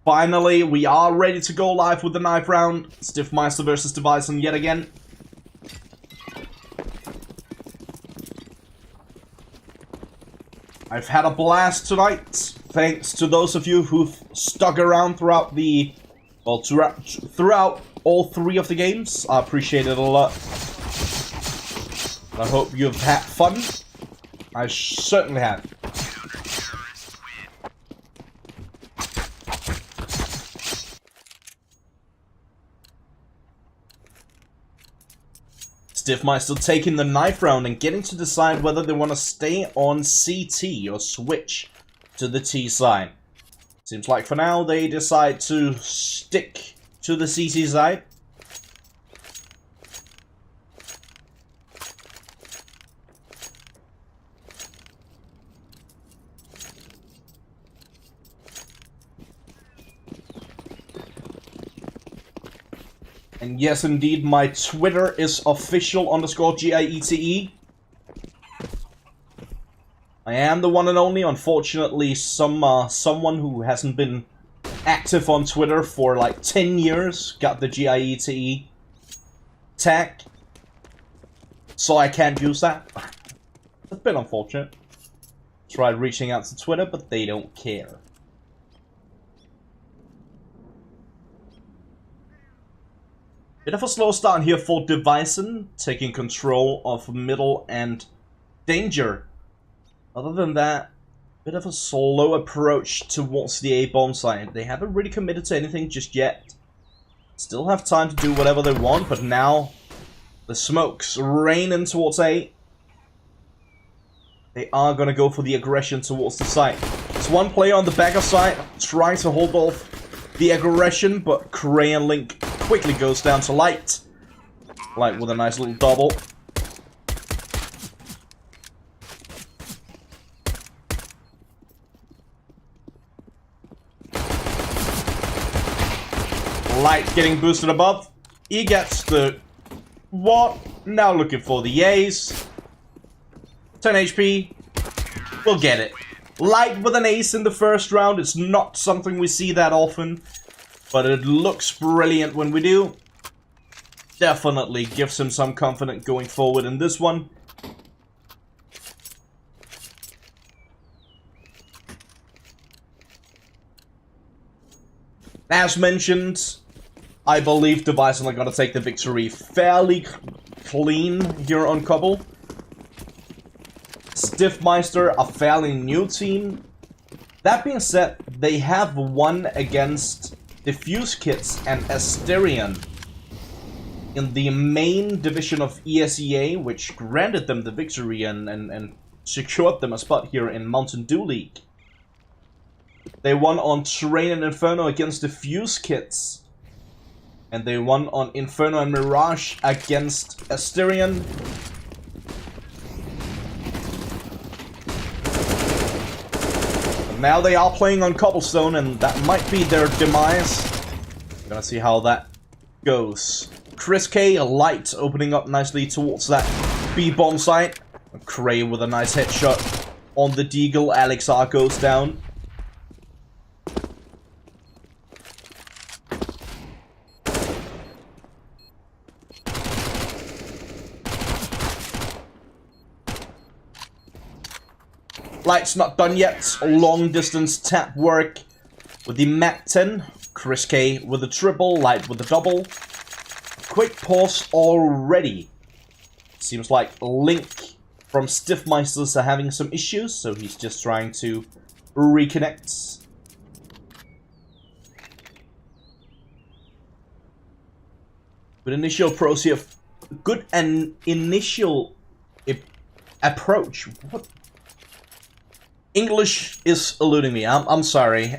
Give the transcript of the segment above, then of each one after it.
Finally, we are ready to go live with the knife round. Stifmeister versus DIVIZON yet again. I've had a blast tonight. Thanks to those of you who've stuck around throughout the... well, throughout all three of the games. I appreciate it a lot. I hope you've had fun. I certainly have. Stifmeister taking the knife round and getting to decide whether they want to stay on CT or switch to the T side. Seems like for now they decide to stick to the CT side. And yes, indeed, my Twitter is official_GIETE. I am the one and only. Unfortunately, someone who hasn't been active on Twitter for like 10 years got the GIETE tag. So I can't use that. It's a bit unfortunate. Tried reaching out to Twitter, but they don't care. Bit of a slow start here for DIVIZON, taking control of middle and danger. Other than that, bit of a slow approach towards the A-bomb side. They haven't really committed to anything just yet. Still have time to do whatever they want, but now the smokes rain in towards A. They are going to go for the aggression towards the site. There's one player on the backer side trying to hold off the aggression, but Cray and Link quickly goes down to Light. Light with a nice little double. Light getting boosted above. He gets the... what? Now looking for the ace. 10 HP. We'll get it. Light with an ace in the first round. It's not something we see that often, but it looks brilliant when we do. Definitely gives him some confidence going forward in this one. As mentioned, I believe DIVIZON are going to take the victory fairly clean here on Couple. Stifmeister, a fairly new team. That being said, they have won against Diffuse Kits and Asterion in the main division of ESEA, which granted them the victory and secured them a spot here in Mountain Dew League. They won on Terrain and Inferno against Diffuse Kits, and they won on Inferno and Mirage against Asterion. Now they are playing on Cobblestone, and that might be their demise. We're gonna see how that goes. Chris K, a Light opening up nicely towards that B-bomb site. Cray with a nice headshot on the Deagle. Alex R goes down. Light's not done yet. Long distance tap work with the Mac 10. Chris K with a triple, Light with a double. Quick pause already. Seems like Link from Stifmeisters are having some issues, so he's just trying to reconnect. Good initial approach here. Good an initial approach. What? English is eluding me. I'm sorry.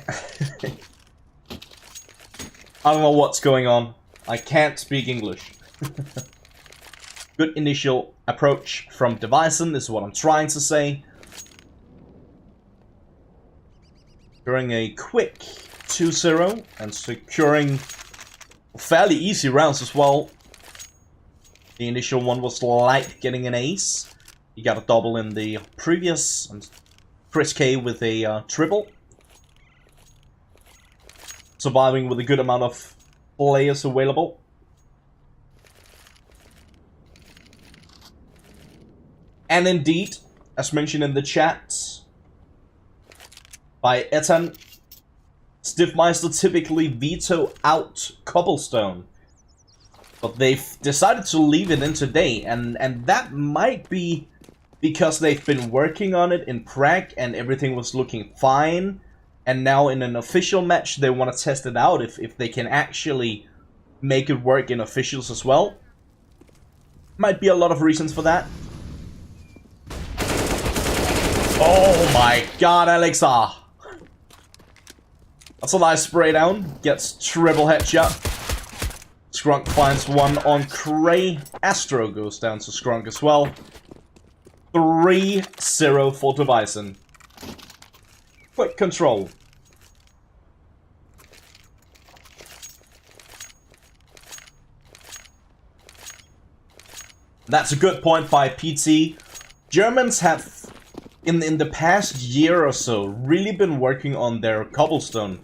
I don't know what's going on. I can't speak English. Good initial approach from DIVIZON is what I'm trying to say. Securing a quick 2-0 and securing fairly easy rounds as well. The initial one was Light getting an ace. He got a double in the previous, and Chris K with a triple. surviving with a good amount of players available. And indeed, as mentioned in the chat by Etan, Stifmeister typically veto out Cobblestone. But they've decided to leave it in today, and that might be because they've been working on it in Prague and everything was looking fine. And now in an official match, they want to test it out if they can actually make it work in officials as well. Might be a lot of reasons for that. Oh my god, Alexar! That's a nice spray down. Gets triple headshot. Skrunk finds one on Cray. Astro goes down to Skrunk as well. 3-0 for DIVIZON. Quick control. That's a good point by PT. Germans have, in the past year or so, really been working on their Cobblestone.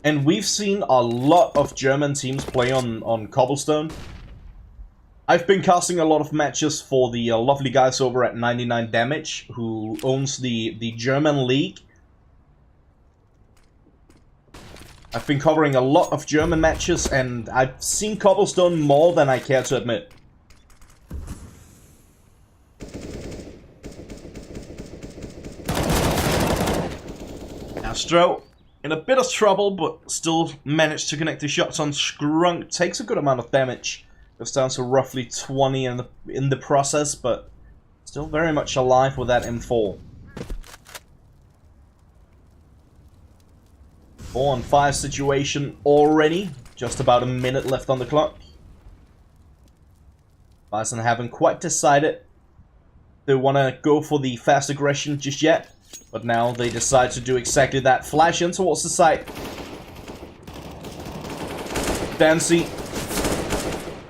And we've seen a lot of German teams play on Cobblestone. I've been casting a lot of matches for the lovely guys over at 99 Damage, who owns the German league. I've been covering a lot of German matches, and I've seen Cobblestone more than I care to admit. Astro in a bit of trouble, but still managed to connect the shots on Skrunk. Takes a good amount of damage. Goes down to roughly 20 in the process, but still very much alive with that M4. 4-on-5 situation already. Just about a minute left on the clock. DIVIZON haven't quite decided they want to go for the fast aggression just yet. But now they decide to do exactly that. Flash in towards the site. Dancy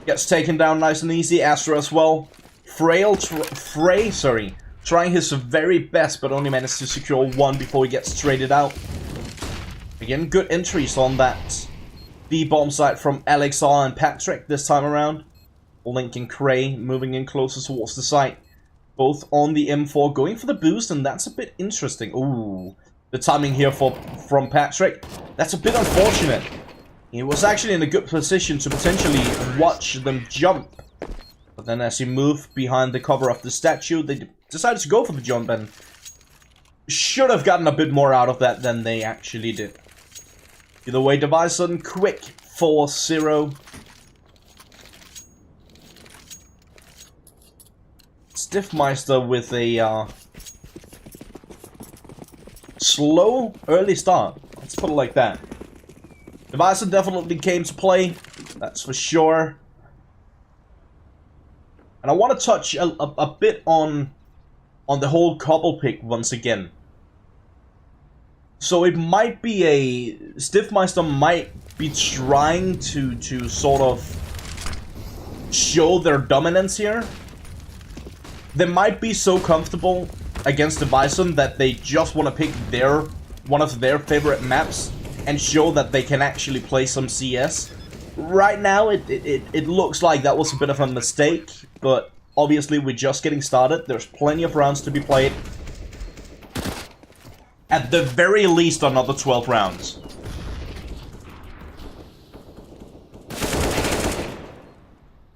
gets taken down nice and easy. Astro as well. Frey, trying his very best, but only managed to secure one before he gets traded out. Again, good entries on that B-bomb site from Alexar and Patrick this time around. Link and Cray moving in closer towards the site. Both on the M4, going for the boost, and that's a bit interesting. Ooh, the timing here from Patrick. That's a bit unfortunate. He was actually in a good position to potentially watch them jump. But then as he moved behind the cover of the statue, they decided to go for the jump and should have gotten a bit more out of that than they actually did. Either way, DIVIZON, quick 4-0. Stifmeister with a slow early start. Let's put it like that. DIVIZON definitely came to play, that's for sure. And I want to touch a bit on the whole cobble pick once again. So it might be Stifmeister might be trying to sort of show their dominance here. They might be so comfortable against DIVIZON that they just want to pick one of their favorite maps and show that they can actually play some CS. Right now, it looks like that was a bit of a mistake, but obviously we're just getting started. There's plenty of rounds to be played. At the very least, another 12 rounds.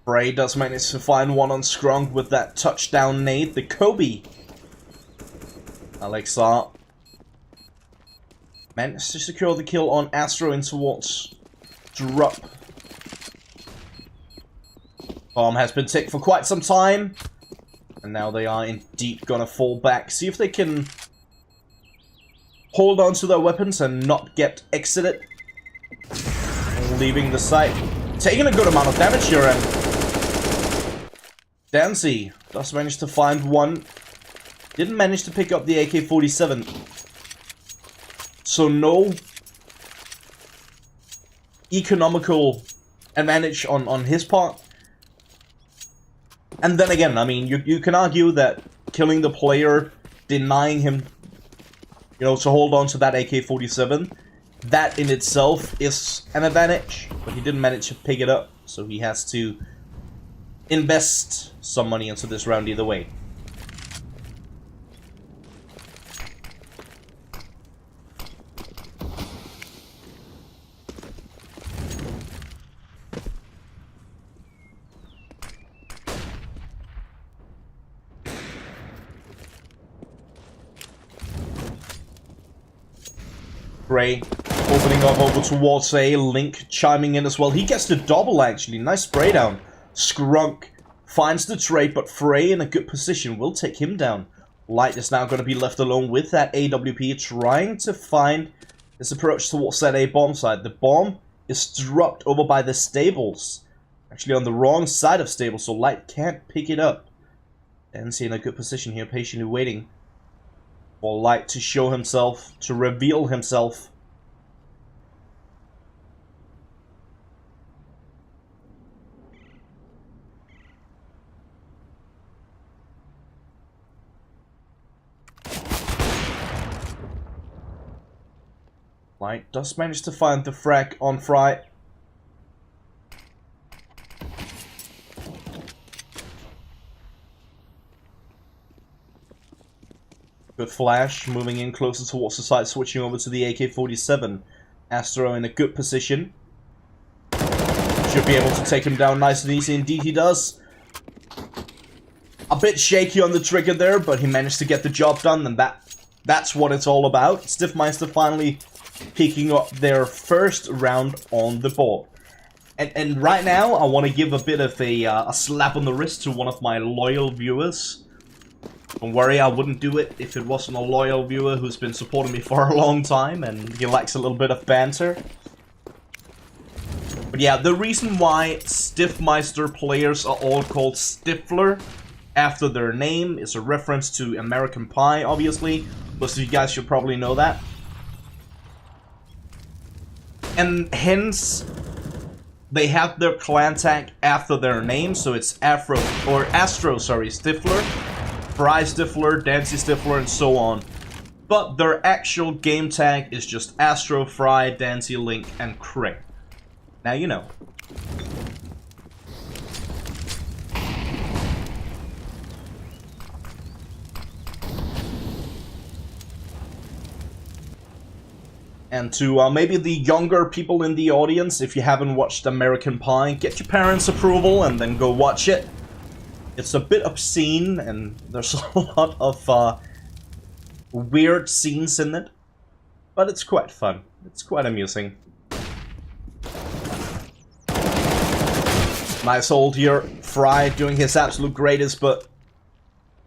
Bray does manage to find one on Skrunk with that touchdown nade. The Kobe. Alexar managed to secure the kill on Astro in towards drop. Bomb has been ticked for quite some time. And now they are indeed gonna fall back. See if they can hold on to their weapons and not get exited. Leaving the site. Taking a good amount of damage here, and Dancy does manage to find one. Didn't manage to pick up the AK-47. So no economical advantage on his part. And then again, I mean, you can argue that killing the player, denying him, you know, to hold on to that AK-47, that in itself is an advantage, but he didn't manage to pick it up, so he has to invest some money into this round either way. Gray opening up over towards A. Link chiming in as well. He gets the double, actually. Nice spray down. Skrunk finds the trade, but Frey in a good position will take him down. Light is now going to be left alone with that AWP, trying to find his approach towards that A bomb site. The bomb is dropped over by the stables. Actually on the wrong side of stables, so Light can't pick it up. Dancy in a good position here, patiently waiting for Light to show himself, to reveal himself. Light does manage to find the frag on Fry. Good flash, moving in closer towards the side, switching over to the AK-47. Astro in a good position. Should be able to take him down nice and easy. Indeed he does. A bit shaky on the trigger there, but he managed to get the job done, and that's what it's all about. Stifmeister finally picking up their first round on the board. And right now, I want to give a bit of a slap on the wrist to one of my loyal viewers. Don't worry, I wouldn't do it if it wasn't a loyal viewer who's been supporting me for a long time, and he likes a little bit of banter. But yeah, the reason why Stifmeister players are all called Stifler after their name is a reference to American Pie, obviously. Most of you guys should probably know that. And hence, they have their clan tag after their name, so it's Astro, Stifler, Fry Stifler, Dancy Stifler, and so on. But their actual game tag is just Astro, Fry, Dancy, Link, and Cray. Now you know. And to maybe the younger people in the audience, if you haven't watched American Pie, get your parents' approval and then go watch it. It's a bit obscene, and there's a lot of weird scenes in it. But it's quite fun. It's quite amusing. Nice hold here. Fry doing his absolute greatest, but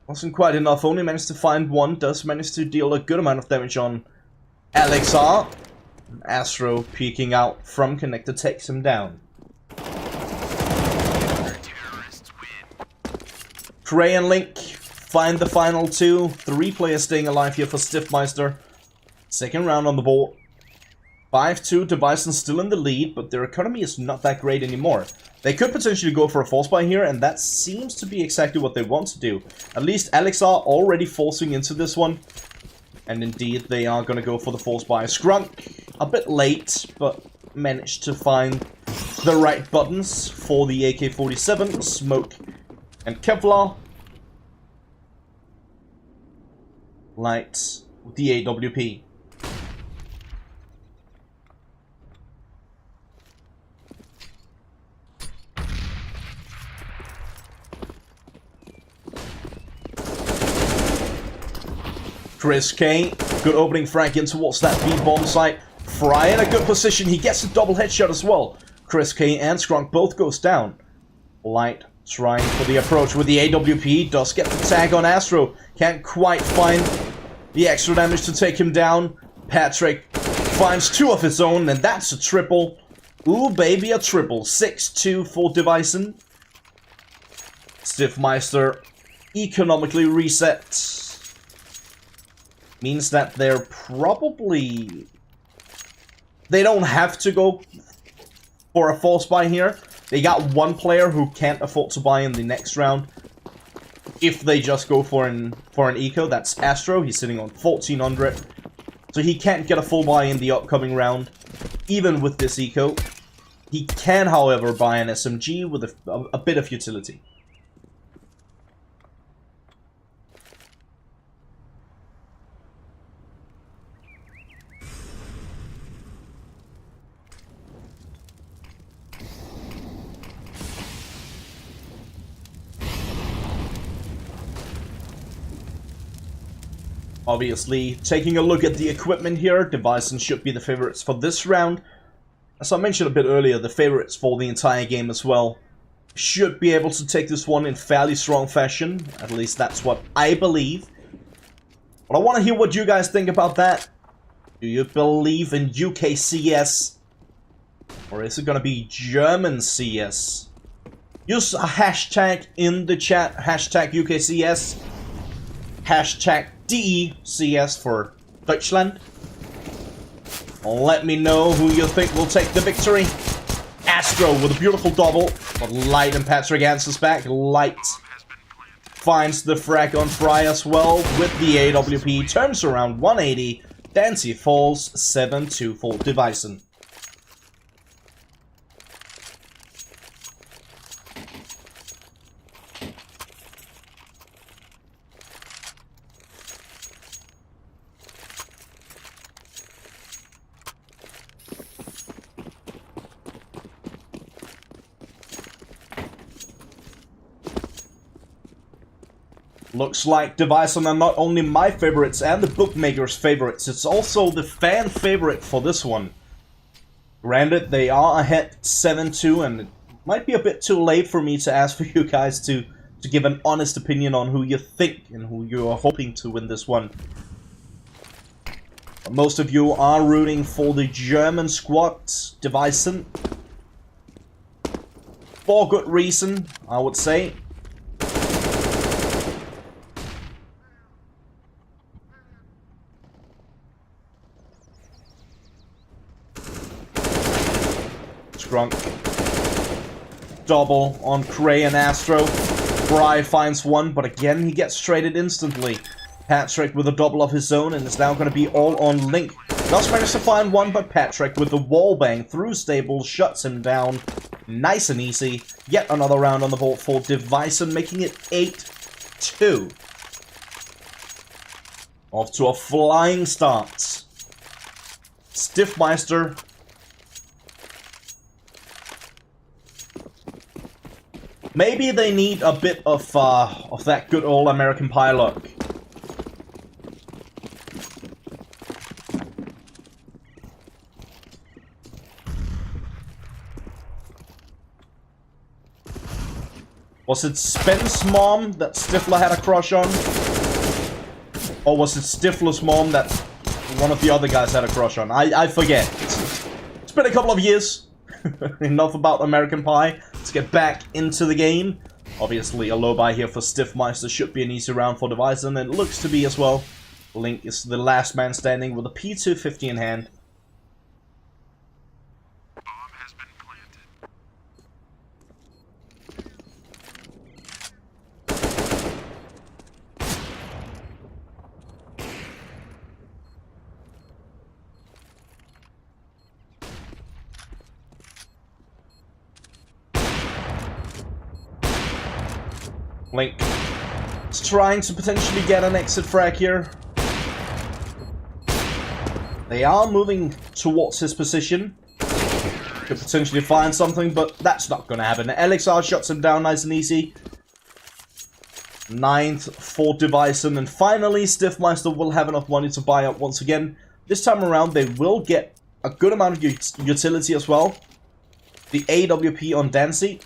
wasn't quite enough. Only managed to find one. Does manage to deal a good amount of damage on Alexar. Astro peeking out from connector takes him down. Cray and Link find the final two. 3 players staying alive here for Stifmeister. Second round on the board. 5-2, DIVIZON still in the lead, but their economy is not that great anymore. They could potentially go for a force buy here, and that seems to be exactly what they want to do. At least Alexar already forcing into this one. And indeed, they are going to go for the force buy. Skrunk, a bit late, but managed to find the right buttons for the AK-47, Smoke, and Kevlar. Light with the AWP. Chris K, good opening frag in towards that B-bomb site. Fry in a good position, he gets a double headshot as well. Chris K and Skrunk both goes down. Light trying for the approach with the AWP, does get the tag on Astro. Can't quite find the extra damage to take him down. Patrick finds 2 of his own, and that's a triple. Ooh, baby, a triple. 6-2 for DIVIZON. Stifmeister economically reset. Means that they're probably... They don't have to go for a force buy here. They got one player who can't afford to buy in the next round. If they just go for an eco, that's Astro. He's sitting on 1400. So he can't get a full buy in the upcoming round, even with this eco. He can, however, buy an SMG with a bit of utility. Obviously, taking a look at the equipment here, DIVIZON should be the favorites for this round. As I mentioned a bit earlier, the favorites for the entire game as well. Should be able to take this one in fairly strong fashion. At least that's what I believe. But I want to hear what you guys think about that. Do you believe in UKCS? Or is it going to be German CS? Use a hashtag in the chat. Hashtag UKCS. Hashtag DICS for Deutschland. Let me know who you think will take the victory. Astro with a beautiful double. But Light and Patrick answers back. Light finds the frag on Fry as well with the AWP. Turns around 180. Dancy falls 7-2 for DIVIZON. Looks like DIVIZON are not only my favorites and the bookmakers' favorites, it's also the fan favorite for this one. Granted, they are ahead 7-2, and it might be a bit too late for me to ask for you guys to give an honest opinion on who you think and who you are hoping to win this one. But most of you are rooting for the German squad, DIVIZON. For good reason, I would say. Drunk. Double on Cray and Astro. Fry finds one, but again he gets traded instantly. Patrick with a double of his own and is now going to be all on Link. Does manage to find one, but Patrick with the wallbang through stable shuts him down. Nice and easy. Yet another round on the board for DIVIZON, making it 8-2. Off to a flying start. Stifmeister. Maybe they need a bit of that good old American Pie luck. Was it Spen's mom that Stifler had a crush on? Or was it Stifler's mom that one of the other guys had a crush on? I forget. It's been a couple of years. Enough about American Pie. Let's get back into the game. Obviously, a low buy here for Stifmeister should be an easy round for DIVIZON, and it looks to be as well. Link is the last man standing with a P250 in hand. Link is trying to potentially get an exit frag here. They are moving towards his position. Could potentially find something, but that's not going to happen. LXR shuts him down nice and easy. 9th for DIVIZON, and finally Stifmeister will have enough money to buy up once again. This time around they will get a good amount of utility as well. The AWP on Dancy.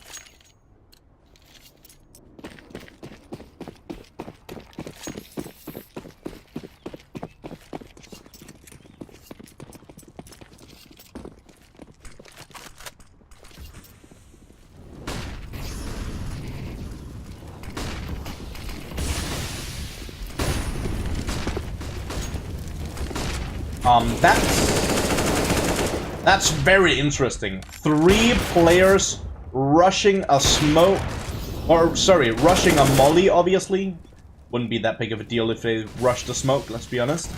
That's very interesting. 3 players rushing a smoke, or sorry, rushing a molly, obviously. Wouldn't be that big of a deal if they rushed the smoke, let's be honest.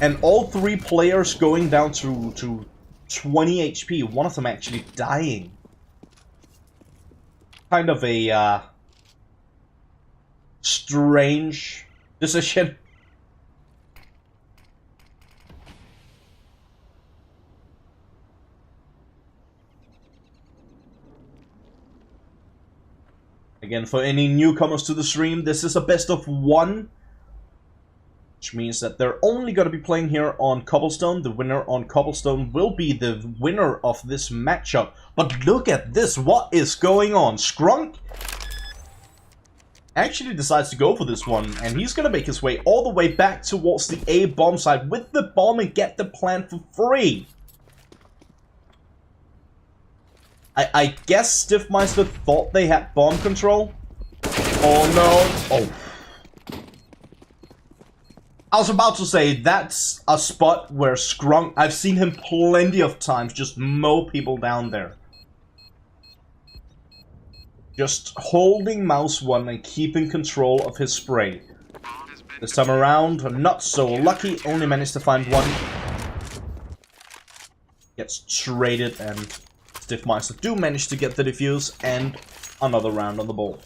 And all 3 players going down to 20 HP, one of them actually dying. Kind of a strange decision. Again, for any newcomers to the stream, this is a best of 1. Which means that they're only going to be playing here on Cobblestone. The winner on Cobblestone will be the winner of this matchup. But look at this, what is going on? Skrunk actually decides to go for this one, and he's going to make his way all the way back towards the A bomb site with the bomb and get the plant for free. I guess Stifmeister thought they had bomb control. Oh no. Oh. I was about to say, that's a spot where Skrunk, I've seen him plenty of times just mow people down there. Just holding mouse 1 and keeping control of his spray. This time around, not so lucky, only managed to find 1. Gets traded, and Stifmeister do manage to get the defuse and another round on the ball.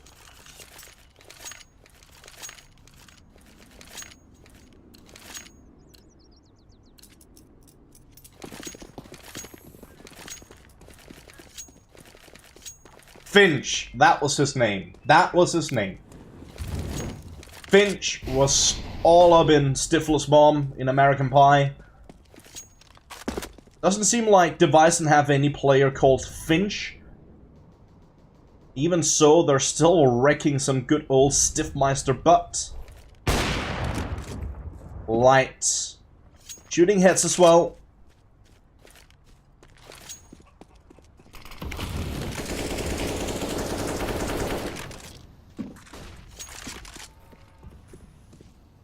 Finch, that was his name. That was his name. Finch was all up in Stifler's bomb in American Pie. Doesn't seem like DIVIZON have any player called Finch. Even so, they're still wrecking some good old Stifmeister butt. Light. Shooting heads as well.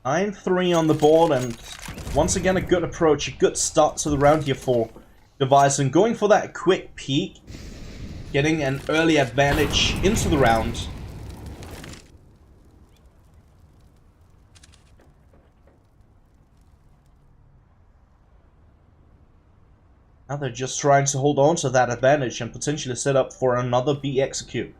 I'm 3 on the board, and once again a good approach, a good start to the round here for DIVIZON. Going for that quick peek, getting an early advantage into the round. Now they're just trying to hold on to that advantage and potentially set up for another B execute.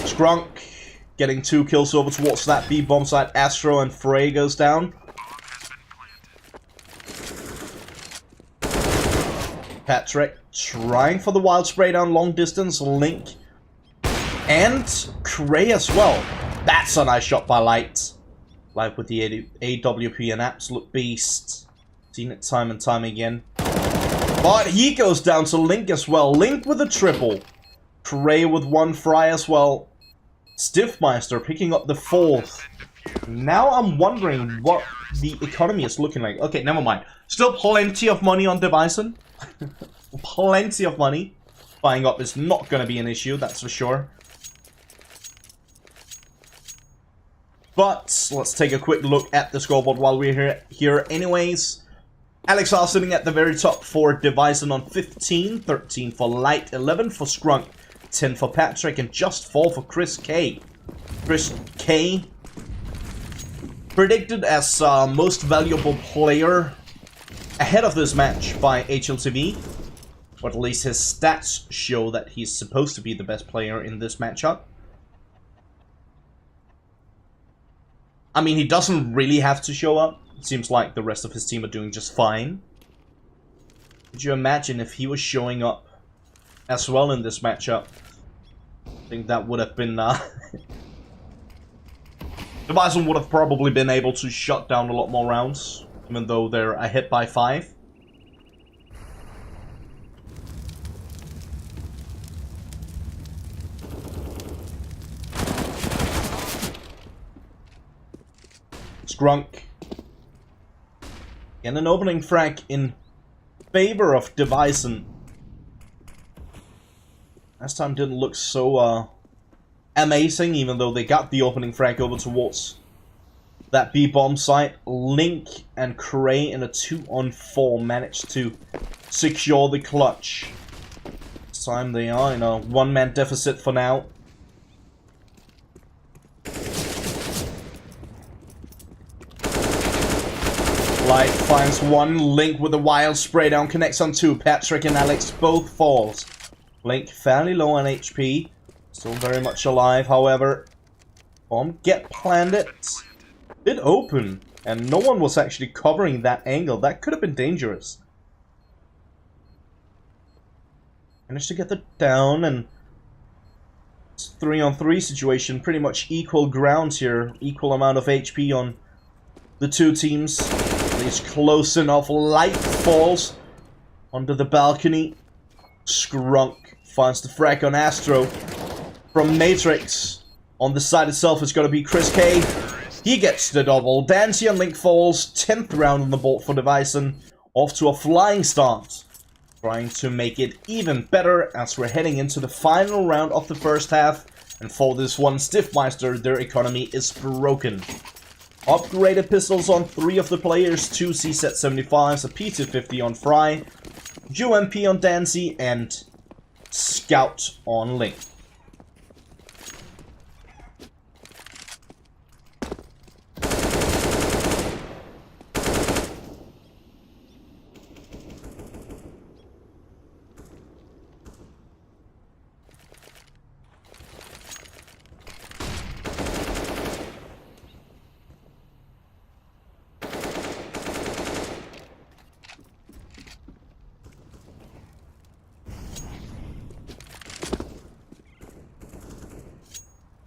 Skrunk getting 2 kills over towards that B bomb site. Astro and Frey goes down. Patrick trying for the wild spray down long distance. Link and Cray as well. That's a nice shot by Light. Light with the AWP, an absolute beast. Seen it time and time again. But he goes down to Link as well. Link with a triple. Cray with 1 fry as well. Stifmeister picking up the 4th. Now I'm wondering what the economy is looking like. Okay, never mind. Still plenty of money on DIVIZON. Plenty of money. Buying up is not going to be an issue, that's for sure. But let's take a quick look at the scoreboard while we're here anyways. Alex R sitting at the very top for DIVIZON on 15, 13 for Light, 11 for Skrunk, 10 for Patrick, and just 4 for Chris K. Chris K predicted as most valuable player ahead of this match by HLTV. Or at least his stats show that he's supposed to be the best player in this matchup. I mean, he doesn't really have to show up. It seems like the rest of his team are doing just fine. Could you imagine if he was showing up as well in this matchup? I think that would have been... DIVIZON would have probably been able to shut down a lot more rounds, even though they're ahead by 5. Skrunk. And an opening frag in favor of DIVIZON. Last time didn't look so amazing, even though they got the opening frag over towards that B-bomb site. Link and Cray in a 2-on-4 managed to secure the clutch. This time they are in a one-man deficit for now. Light finds one. Link with a wild spray down connects on two. Patrick and Alex both falls. Link fairly low on HP. Still very much alive, however. Bomb get planted. Did open. And no one was actually covering that angle. That could have been dangerous. Managed to get the down, and it's 3-on-3 situation. Pretty much equal ground here. Equal amount of HP on the two teams. He's close enough. Light falls onto the balcony. Skrunk finds the frag on Astro. From Matrix, on the side itself is going to be Chris K. He gets the double. Dancy and Link falls. 10th round on the board for DIVIZON. Off to a flying start. Trying to make it even better as we're heading into the final round of the first half. And for this one, Stifmeister, their economy is broken. Upgraded pistols on 3 of the players, 2 CZ75s, a P250 on Fry, UMP on Dancy, and Scout on Link.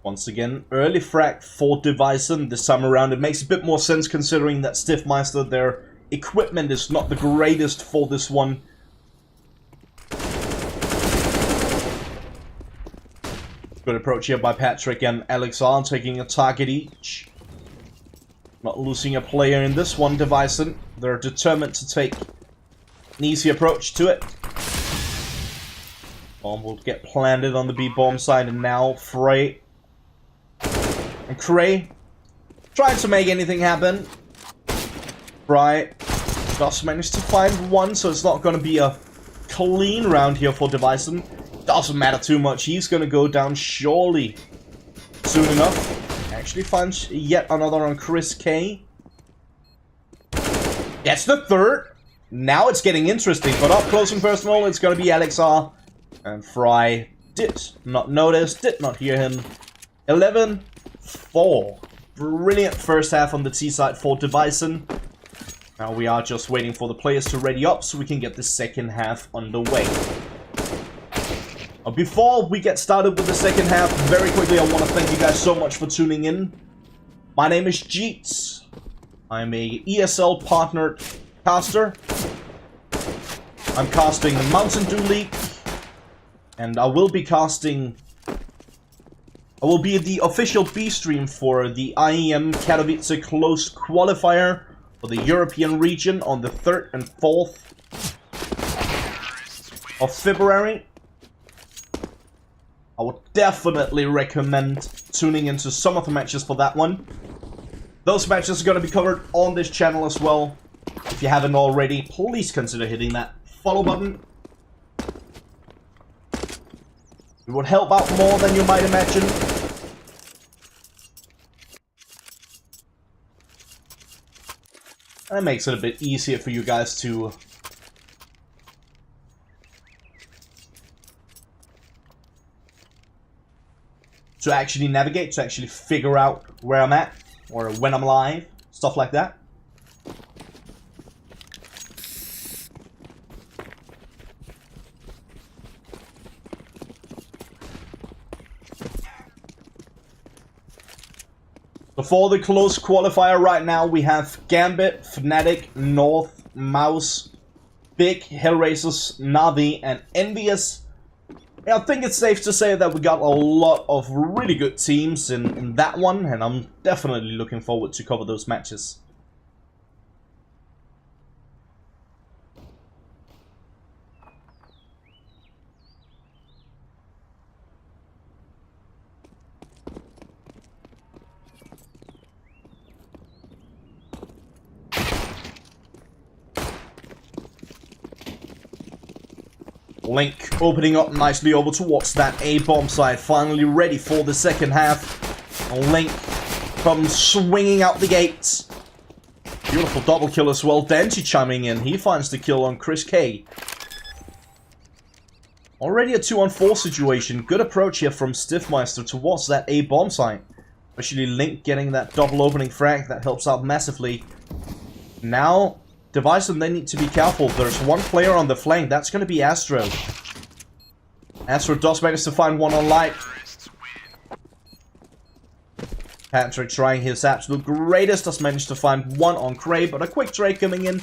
Once again, early frag for DIVIZON this time around. It makes a bit more sense considering that Stifmeister, their equipment is not the greatest for this one. Good approach here by Patrick and Alex are taking a target each. Not losing a player in this one, DIVIZON. They're determined to take an easy approach to it. Bomb will get planted on the B-bomb side, and now Frey and Cray trying to make anything happen. Fry does manage to find one, so it's not going to be a clean round here for DIVIZON. Doesn't matter too much. He's going to go down surely soon enough. Actually finds yet another on Chris K. Gets the third. Now it's getting interesting, but up close and personal, it's going to be Alex R. And Fry did not notice, did not hear him. 11-4. Brilliant first half on the T side for DIVIZON. Now we are just waiting for the players to ready up so we can get the second half underway. Before we get started with the second half, very quickly I want to thank you guys so much for tuning in. My name is Jeets. I'm a ESL partnered caster. I'm casting the Mountain Dew League. And I will be casting... I will be the official B-stream for the IEM Katowice Closed Qualifier for the European region on the 3rd and 4th of February. I would definitely recommend tuning into some of the matches for that one. Those matches are going to be covered on this channel as well. If you haven't already, please consider hitting that follow button. It would help out more than you might imagine. And it makes it a bit easier for you guys to actually navigate, to actually figure out where I'm at, or when I'm live, stuff like that. So for the close qualifier right now, we have Gambit, Fnatic, North, Mouse, Big, Hellraisers, Navi, and Envious. Yeah, I think it's safe to say that we got a lot of really good teams in that one, and I'm definitely looking forward to cover those matches. Link opening up nicely over towards that A-bomb side, finally ready for the second half. And Link comes swinging out the gates. Beautiful double kill as well. Dancy chiming in. He finds the kill on Chris K. Already a 2-on-4 situation. Good approach here from Stifmeister towards that A-bomb site. Especially Link getting that double opening frag. That helps out massively. Now, DIVIZON, they need to be careful. There's one player on the flank. That's going to be Astro. Astro does manage to find one on light. Patrick trying his absolute greatest. Does manage to find one on Cray. But a quick trade coming in.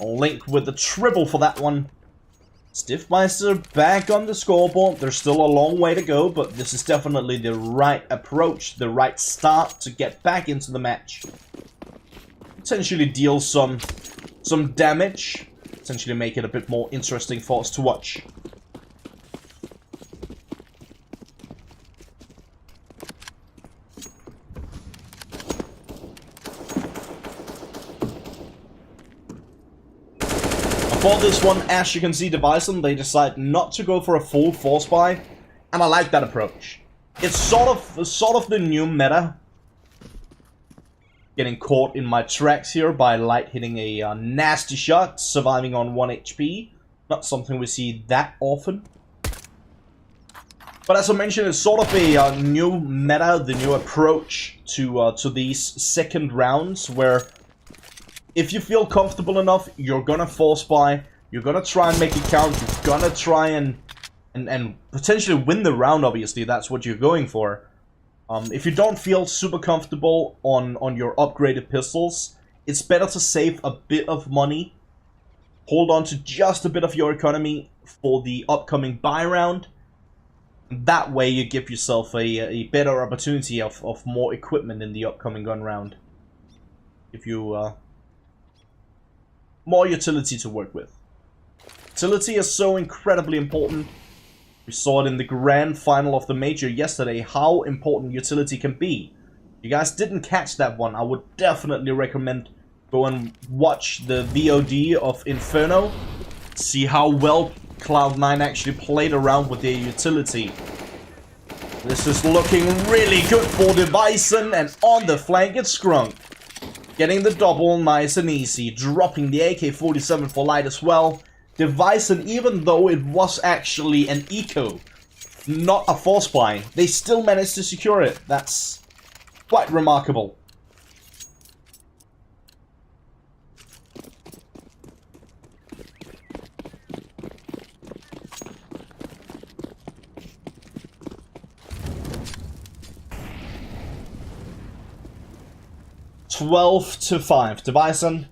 Link with the triple for that one. Stifmeister back on the scoreboard. There's still a long way to go, but this is definitely the right approach, the right start to get back into the match. Potentially deal some damage. Potentially make it a bit more interesting for us to watch. For this one, as you can see, DIVIZON, they decide not to go for a full force buy, and I like that approach. It's sort of the new meta. Getting caught in my tracks here by Light hitting a nasty shot, surviving on 1 HP. Not something we see that often. But as I mentioned, it's sort of a new meta, the new approach to these second rounds, where if you feel comfortable enough, you're gonna force buy, you're gonna try and make it count, you're gonna try and potentially win the round, obviously, that's what you're going for. If you don't feel super comfortable on your upgraded pistols, it's better to save a bit of money, hold on to just a bit of your economy for the upcoming buy round. That way you give yourself a better opportunity of more equipment in the upcoming gun round. If you more utility to work with. Utility is so incredibly important. We saw it in the grand final of the major yesterday, how important utility can be. If you guys didn't catch that one, I would definitely recommend go and watch the VOD of Inferno. See how well Cloud9 actually played around with their utility. This is looking really good for DIVIZON, and on the flank it's Scrunk. Getting the double nice and easy, dropping the AK-47 for light as well. DIVIZON, even though it was actually an eco, not a force buy, they still managed to secure it. That's quite remarkable. (12-5). DIVIZON.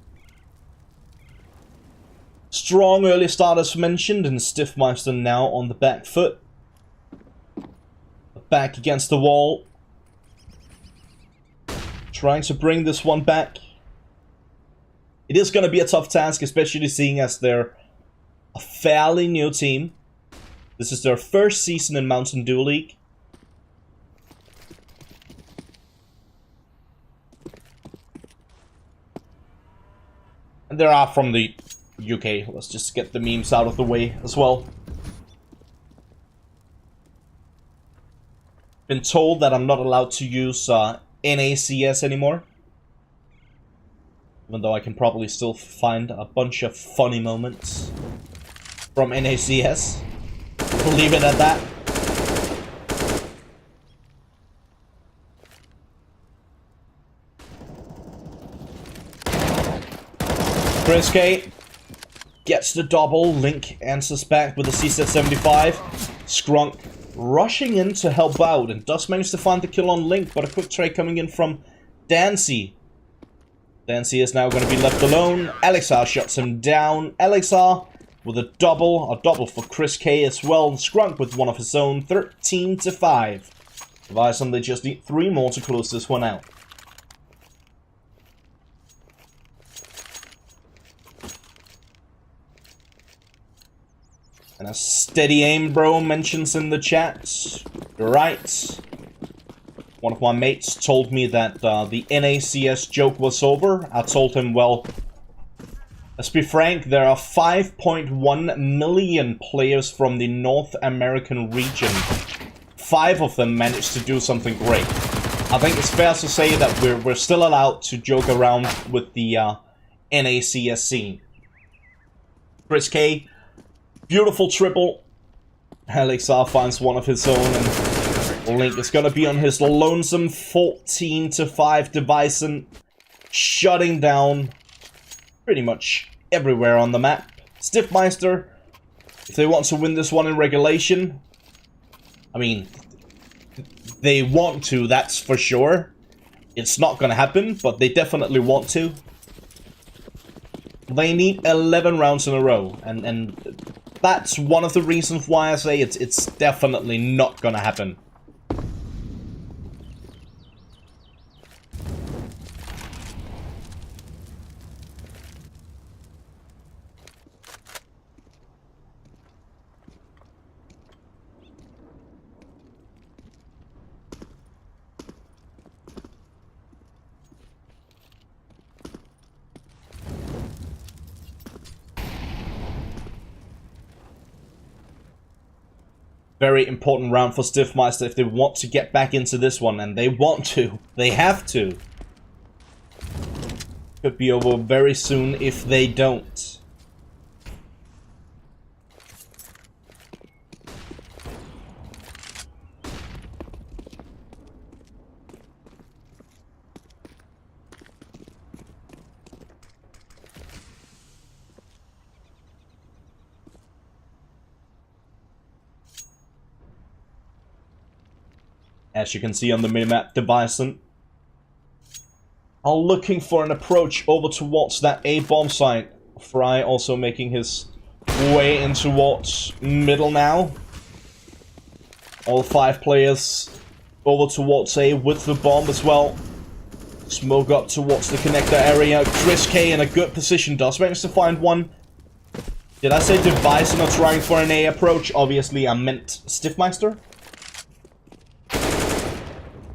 Strong early start as mentioned, and Stifmeister now on the back foot. Back against the wall. Trying to bring this one back. It is going to be a tough task, especially seeing as they're a fairly new team. This is their first season in Mountain Dew League. And they are from the UK. Let's just get the memes out of the way as well. Been told that I'm not allowed to use NACS anymore. Even though I can probably still find a bunch of funny moments from NACS. We'll leave it at that. Chris K gets the double. Link answers back with a CZ75. Scrunk rushing in to help out and does manage to find the kill on Link, but a quick trade coming in from Dancy. Dancy is now going to be left alone. Alexar shuts him down. Alexar with a double for Chris K as well, and Scrunk with one of his own. 13-5. DIVIZON, they just need 3 more to close this one out. And a steady aim, bro, mentions in the chat. You're right. One of my mates told me that the NACS joke was over. I told him, well, Let's be frank, there are 5.1 million players from the North American region. 5 of them managed to do something great. I think it's fair to say that we're still allowed to joke around with the NACSC. Chris K, beautiful triple. Alexar finds one of his own, and Link is gonna be on his lonesome 14-5 DIVIZON, shutting down pretty much everywhere on the map. Stifmeister, if they want to win this one in regulation, I mean, they want to, that's for sure. It's not gonna happen, but they definitely want to. They need 11 rounds in a row, and that's one of the reasons why I say it's definitely not gonna happen. Very important round for Stifmeister if they want to get back into this one, and they want to. They have to. Could be over very soon if they don't. As you can see on the minimap, DIVIZON are looking for an approach over towards that A-bomb site. Fry also making his way in towards middle now. All 5 players over towards A with the bomb as well. Smoke up towards the connector area. Chris K in a good position, does manage to find one. Did I say DIVIZON are trying for an A approach? Obviously I meant Stifmeister.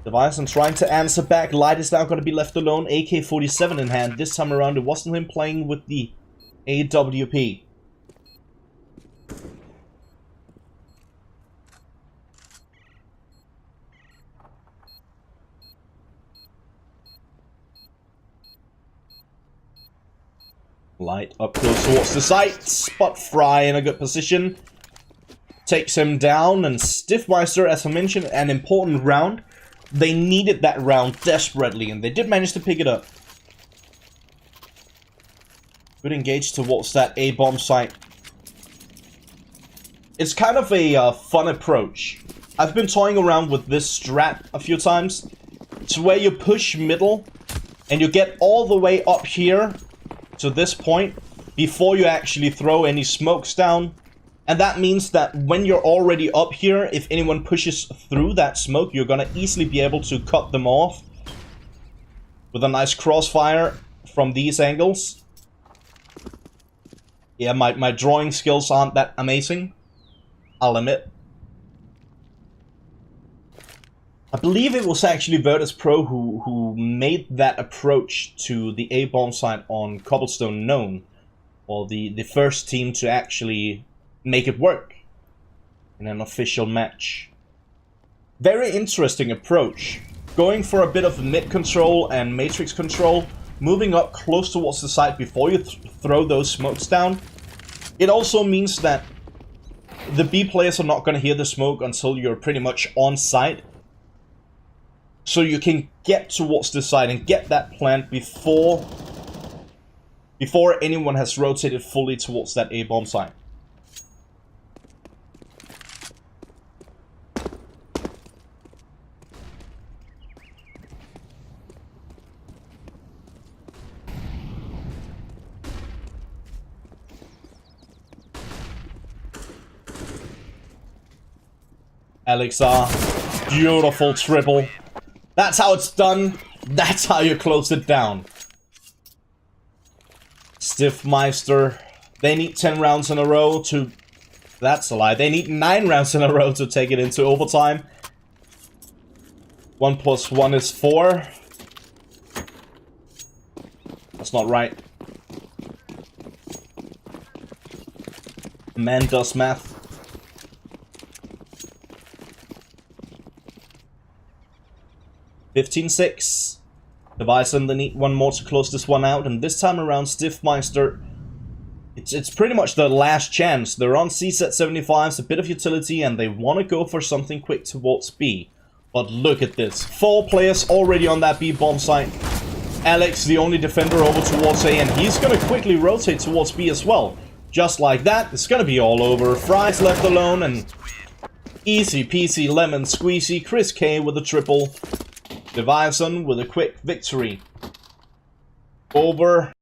DIVIZON trying to answer back. Light is now going to be left alone. AK-47 in hand. This time around it wasn't him playing with the AWP. Light up close towards the site. Spot Fry in a good position. Takes him down, and Stifmeister, as I mentioned, an important round. They needed that round desperately, and they did manage to pick it up. Good engage towards that A-bomb site. It's kind of a fun approach. I've been toying around with this strat a few times. It's where you push middle, and you get all the way up here to this point before you actually throw any smokes down. And that means that when you're already up here, if anyone pushes through that smoke, you're gonna easily be able to cut them off with a nice crossfire from these angles. Yeah, my drawing skills aren't that amazing, I'll admit. I believe it was actually Virtus Pro who made that approach to the A-bomb site on Cobblestone known, or the first team to actually make it work in an official match. Very interesting approach. Going for a bit of mid control and matrix control, moving up close towards the site before you throw those smokes down. It also means that the B players are not going to hear the smoke until you're pretty much on site. So you can get towards the site and get that plant before anyone has rotated fully towards that A-bomb site. Alexar, beautiful triple. That's how it's done. That's how you close it down. Stifmeister, they need 10 rounds in a row to... That's a lie. They need 9 rounds in a row to take it into overtime. 1 + 1 is 4. That's not right. Man does math. (15-6). DIVIZON, they need one more to close this one out, and this time around Stifmeister, it's pretty much their last chance. They're on C-set 75s, a bit of utility, and they want to go for something quick towards B. But look at this. 4 players already on that B bomb site. Alex, the only defender, over towards A, and he's going to quickly rotate towards B as well. Just like that, it's going to be all over. Fry's left alone, and easy peasy lemon squeezy. Chris K with a triple. DIVIZON with a quick victory over